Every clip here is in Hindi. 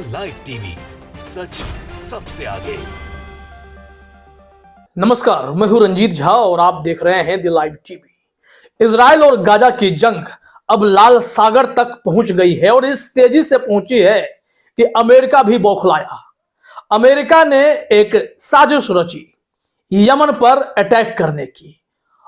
लाइव टीवी, सच सबसे आगे। नमस्कार, मैं हूं रंजीत झा और आप देख रहे हैं द लाइव टीवी। इजराइल और गाजा की जंग अब लाल सागर तक पहुंच गई है और इस तेजी से पहुंची है कि अमेरिका भी बौखलाया। अमेरिका ने एक साजिश रची यमन पर अटैक करने की,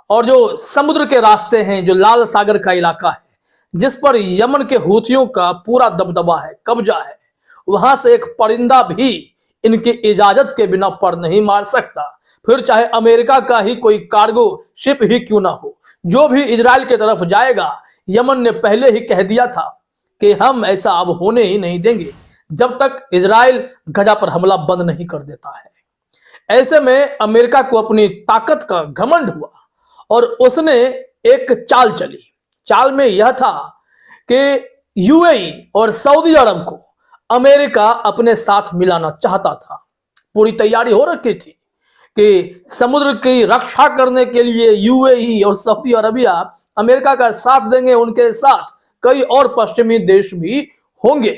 और जो समुद्र के रास्ते हैं, जो लाल सागर का इलाका है जिस पर यमन के हूथियों का पूरा दबदबा है, कब्जा है, वहां से एक परिंदा भी इनकी इजाजत के बिना पर नहीं मार सकता। फिर चाहे अमेरिका का ही कोई कार्गो शिप ही क्यों ना हो, जो भी इजराइल की तरफ जाएगा, यमन ने पहले ही कह दिया था कि हम ऐसा अब होने ही नहीं देंगे जब तक इजराइल गजा पर हमला बंद नहीं कर देता है। ऐसे में अमेरिका को अपनी ताकत का घमंड हुआ और उसने एक चाल चली। चाल में यह था कि यूएई और सऊदी अरब को अमेरिका अपने साथ मिलाना चाहता था। पूरी तैयारी हो रखी थी कि समुद्र की रक्षा करने के लिए यूएई और सऊदी अरबिया अमेरिका का साथ देंगे, उनके साथ कई और पश्चिमी देश भी होंगे।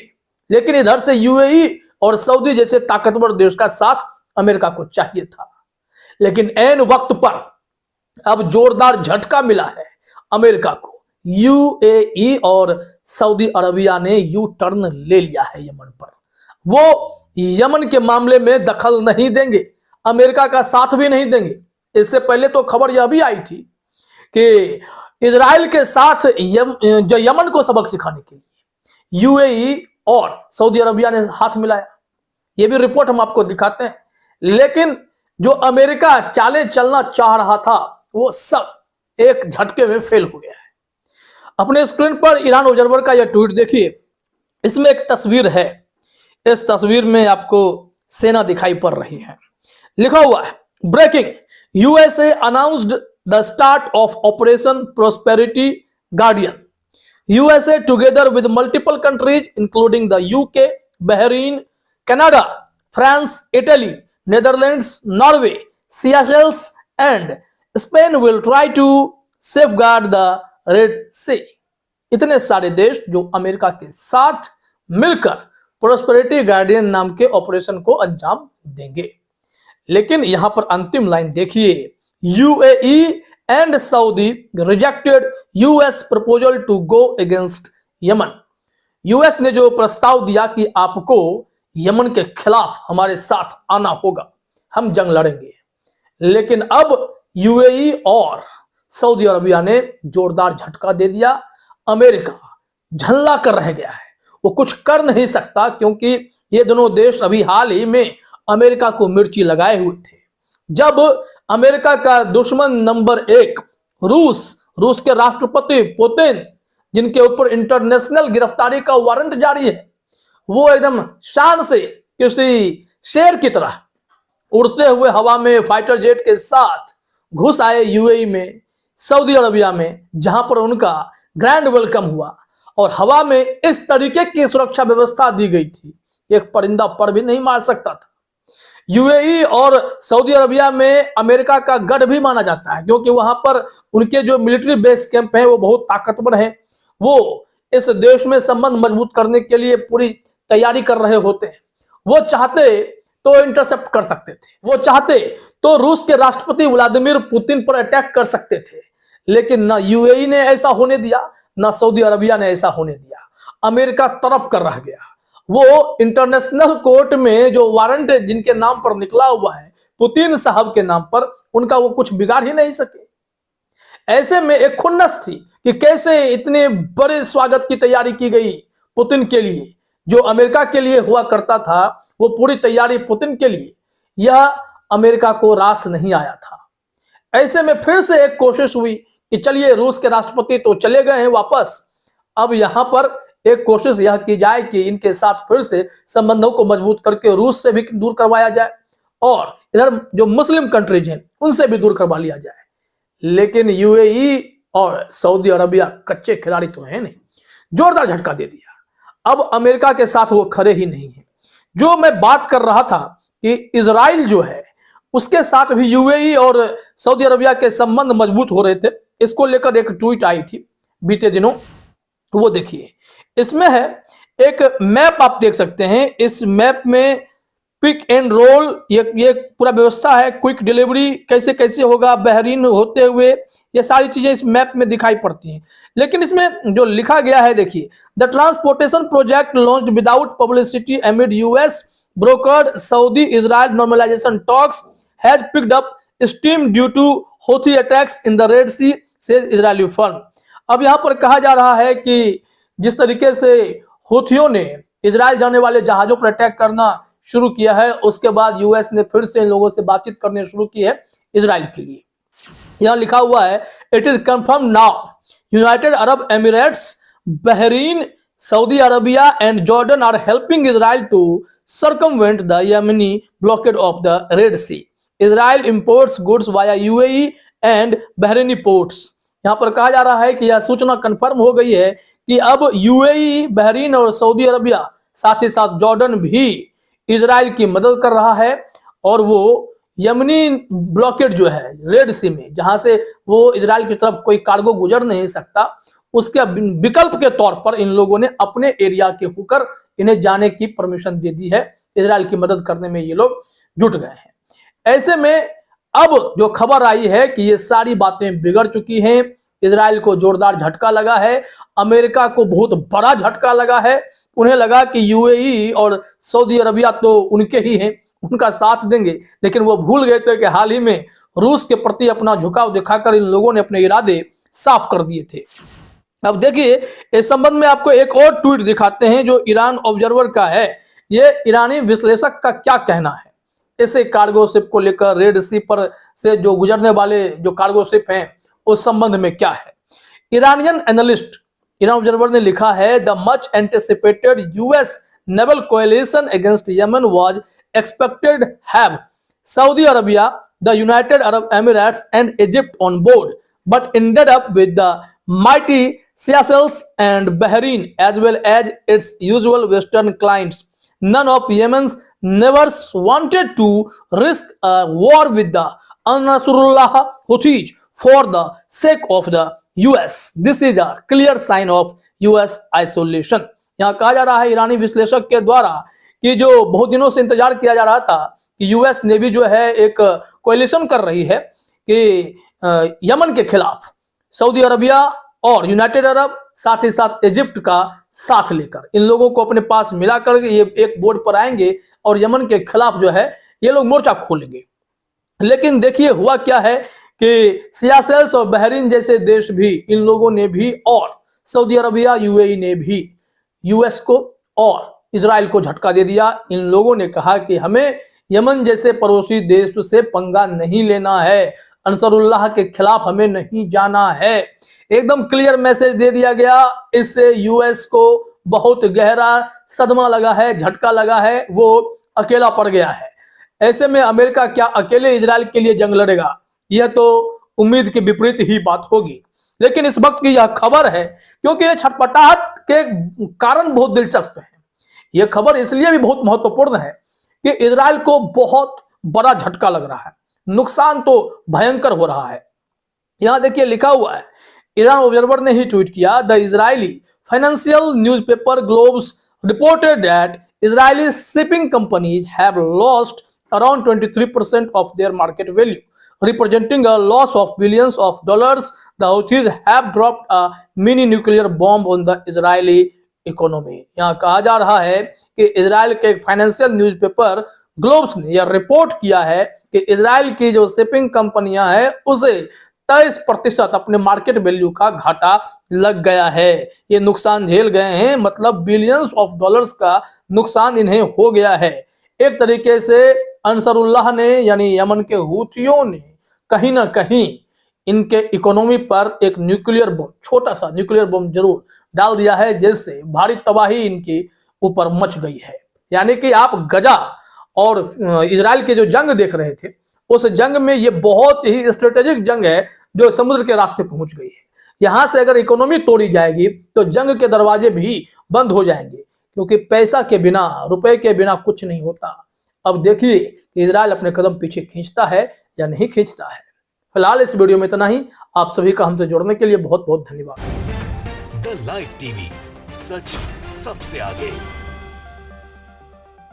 लेकिन इधर से यूएई और सऊदी जैसे ताकतवर देश का साथ अमेरिका को चाहिए था। लेकिन ऐन वक्त पर अब जोरदार झटका मिला है अमेरिका को। यूएई और सऊदी अरबिया ने यू टर्न ले लिया है यमन पर। वो यमन के मामले में दखल नहीं देंगे, अमेरिका का साथ भी नहीं देंगे। इससे पहले तो खबर यह भी आई थी कि इजराइल के साथ जो यमन को सबक सिखाने के लिए यूएई और सऊदी अरबिया ने हाथ मिलाया। यह भी रिपोर्ट हम आपको दिखाते हैं। लेकिन जो अमेरिका चालें चलना चाह रहा था वो सब एक झटके में फेल हो गया है। अपने स्क्रीन पर ईरान ऑब्जर्वर का यह ट्वीट देखिए। इसमें एक तस्वीर है। इस तस्वीर में आपको सेना दिखाई पड़ रही है। लिखा हुआ है, breaking, USA announced the start of operation prosperity guardian. USA together with multiple countries including the UK, Bahrain, Canada, France, Italy, Netherlands, Norway, Seychelles and Spain will try to safeguard the red Sea. इतने सारे देश जो अमेरिका के साथ मिलकर प्रोस्पेरिटी गार्डियन नाम के ऑपरेशन को अंजाम देंगे। लेकिन यहां पर अंतिम लाइन देखिए, UAE and Saudi rejected US proposal to go against Yemen. US ने जो प्रस्ताव दिया कि आपको यमन के खिलाफ हमारे साथ आना होगा, हम जंग लड़ेंगे, लेकिन अब यूएई और सऊदी अरबिया ने जोरदार झटका दे दिया। अमेरिका झल्ला कर रह गया है, वो कुछ कर नहीं सकता, क्योंकि ये दोनों देश अभी हाल ही में अमेरिका को मिर्ची लगाए हुए थे। जब अमेरिका का दुश्मन नंबर 1 रूस के राष्ट्रपति पुतिन, जिनके ऊपर इंटरनेशनल गिरफ्तारी का वारंट जारी है, वो एकदम शान से किसी शेर की तरह उड़ते हुए हवा में फाइटर जेट के साथ घुस आए यूएई में, सऊदी अरबिया में, जहां पर उनका ग्रैंड वेलकम हुआ और हवा में इस तरीके की सुरक्षा व्यवस्था दी गई थी, एक परिंदा पर भी नहीं मार सकता था। यूएई और सऊदी अरबिया में अमेरिका का गढ़ भी माना जाता है, क्योंकि वहां पर उनके जो मिलिट्री बेस कैंप हैं वो बहुत ताकतवर हैं। वो इस देश में संबंध मजबूत करने के लिए पूरी तैयारी कर रहे होते हैं। वो चाहते तो इंटरसेप्ट कर सकते थे, वो चाहते तो रूस के राष्ट्रपति व्लादिमीर पुतिन पर अटैक कर सकते थे। लेकिन ना यूएई ने ऐसा होने दिया, ना सऊदी अरबिया ने ऐसा होने दिया। अमेरिका तरफ कर रह गया। वो इंटरनेशनल कोर्ट में जो वारंट जिनके नाम पर निकला हुआ है, पुतिन साहब के नाम पर, उनका वो कुछ बिगाड़ ही नहीं सके। ऐसे में एक खुन्नस थी कि कैसे इतने बड़े स्वागत की तैयारी की गई पुतिन के लिए। जो अमेरिका के लिए हुआ करता था, वो पूरी तैयारी पुतिन के लिए, यह अमेरिका को रास नहीं आया था। ऐसे में फिर से एक कोशिश हुई कि चलिए, रूस के राष्ट्रपति तो चले गए हैं वापस, अब यहां पर एक कोशिश यह की जाए कि इनके साथ फिर से संबंधों को मजबूत करके रूस से भी दूर करवाया जाए और इधर जो मुस्लिम कंट्रीज हैं उनसे भी दूर करवा लिया जाए। लेकिन यूएई और सऊदी अरबिया कच्चे खिलाड़ी तो हैं नहीं, जोरदार झटका दे दिया। अब अमेरिका के साथ वो खड़े ही नहीं है। जो मैं बात कर रहा था कि इजराइल जो है उसके साथ भी यूएई और सऊदी अरबिया के संबंध मजबूत हो रहे थे, इसको लेकर एक ट्वीट आई थी बीते दिनों, वो देखिए। इसमें है, एक मैप आप देख सकते हैं। इस मैप में पिक एंड रोल ये पूरा व्यवस्था है। क्विक डिलीवरी कैसे कैसे होगा, बहरीन होते हुए, ये सारी चीजें इस मैप में दिखाई पड़ती हैं। लेकिन इसमें जो लिखा गया है, देखिए, the transportation project launched without publicity amid US brokered Saudi Israel normalization talks has picked up steam due to Houthi attacks in the red sea, says Israeli firm. अब यहां पर कहा जा रहा है कि जिस तरीके से हौथियों ने इजराइल जाने वाले जहाजों पर अटैक करना शुरू किया है, उसके बाद यूएस ने फिर से इन लोगों से बातचीत करने शुरू की है इजराइल के लिए। यहां लिखा हुआ है, it is confirm now united Arab Emirates, Bahrain, Saudi Arabia and Jordan are helping Israel to circumvent the Yemeni blockade of the red Sea. Israel imports goods via UAE and Bahraini ports. यहां पर कहा जा रहा है कि यह सूचना कंफर्म हो गई है कि अब यूएई, बहरीन और सऊदी अरबिया, साथ ही साथ जॉर्डन भी इजराइल की मदद कर रहा है। और वो यमनी ब्लॉकेड जो है रेड सी में, जहां से वो इजराइल की तरफ कोई कार्गो गुजर नहीं सकता, उसके विकल्प के तौर पर इन लोगों ने अपने एरिया के होकर इन्हें जाने की परमिशन दे दी है। इजराइल की मदद करने में ये लोग जुट गए हैं। ऐसे में अब जो खबर आई है कि ये सारी बातें बिगड़ चुकी हैं। इजराइल को जोरदार झटका लगा है, अमेरिका को बहुत बड़ा झटका लगा है। उन्हें लगा कि यूएई और सऊदी अरबिया तो उनके ही हैं, उनका साथ देंगे, लेकिन वो भूल गए थे कि हाल ही में रूस के प्रति अपना झुकाव दिखाकर इन लोगों ने अपने इरादे साफ कर दिए थे। अब देखिए, इस संबंध में आपको एक और ट्वीट दिखाते हैं जो ईरान ऑब्जर्वर का है। ये ईरानी विश्लेषक का क्या कहना है ऐसे कार्गो शिप को लेकर, रेड सी पर से जो गुजरने वाले जो कार्गो शिप हैं उस संबंध में क्या है। ईरानियन एनालिस्ट ईरान ऑब्जर्वर ने लिखा है, the much anticipated US naval coalition against Yemen was expected have Saudi Arabia, the United Arab Emirates and Egypt on board, but ended up with the mighty Seychelles and Bahrain as well as its usual Western clients. None of Yemen's neighbors wanted to risk a war with the Al-Nasrullah Houthis for the sake of the US. This is a clear sign of US isolation. यहाँ कहा जा रहा है ईरानी विश्लेषक के द्वारा कि जो बहुत दिनों से इंतजार किया जा रहा था कि यूएस नेवी जो है एक कोएलिशन कर रही है कि यमन के खिलाफ सऊदी अरबिया और यूनाइटेड अरब, साथ ही साथ इजिप्ट का साथ लेकर इन लोगों को अपने पास मिलाकर ये एक बोर्ड पर आएंगे और यमन के खिलाफ जो है ये लोग मोर्चा खोलेंगे। लेकिन देखिए हुआ क्या है कि सियासेल्स और बहरीन जैसे देश भी, इन लोगों ने भी, और सऊदी अरबिया, यूएई ने भी यूएस को और इजराइल को झटका दे दिया। इन लोगों ने कहा कि हमें यमन जैसे पड़ोसी देश से पंगा नहीं लेना है, अंसरुल्लाह के खिलाफ हमें नहीं जाना है। एकदम क्लियर मैसेज दे दिया गया। इससे यूएस को बहुत गहरा सदमा लगा है, झटका लगा है, वो अकेला पड़ गया है। ऐसे में अमेरिका क्या अकेले इजराइल के लिए जंग लड़ेगा? यह तो उम्मीद के विपरीत ही बात होगी। लेकिन इस वक्त की यह खबर है क्योंकि यह छटपटाहट के कारण बहुत दिलचस्प है। यह खबर इसलिए भी बहुत महत्वपूर्ण है कि इजराइल को बहुत बड़ा झटका लग रहा है, नुकसान तो भयंकर हो रहा है। यहां देखिए लिखा हुआ है, ईरान ऑब्जर्वर ने ही ट्वीट किया, the Israeli financial newspaper Globes reported that Israeli shipping companies have lost around 23% of their market value, representing a loss of billions of dollars. The Houthis have dropped a mini nuclear bomb on the Israeli economy. यहाँ कहा जा रहा है कि इजराइल के फाइनेंशियल न्यूज़पेपर ग्लोब्स ने यह रिपोर्ट किया है कि इजराइल की जो शिपिंग कंपनियां हैं उसे 23% अपने मार्केट वैल्यू का घाटा लग गया है। ये नुकसान झेल गए हैं, मतलब बिलियंस ऑफ डॉलर्स का नुकसान इन्हें हो गया है। एक तरीके से अंसरुल्लाह ने यानी यमन के हूथियों ने कहीं ना कहीं इनके इकोनॉमी पर एक न्यूक्लियर बम, छोटा सा न्यूक्लियर बम जरूर डाल दिया है, जिससे भारी तबाही इनके ऊपर मच गई है। यानी कि आप गजा और इजराइल के जो जंग देख रहे थे, उस जंग में ये बहुत ही स्ट्रेटेजिक जंग है जो समुद्र के रास्ते पहुंच गई है। यहां से अगर इकोनॉमी तोड़ी जाएगी तो जंग के दरवाजे भी बंद हो जाएंगे, क्योंकि पैसा के बिना, रुपए के बिना कुछ नहीं होता। अब देखिए कि इजराइल अपने कदम पीछे खींचता है या नहीं खींचता है। फिलहाल इस वीडियो में इतना ही। आप सभी का हमसे जुड़ने के लिए बहुत बहुत धन्यवाद। द लाइव टीवी सच सबसे आगे।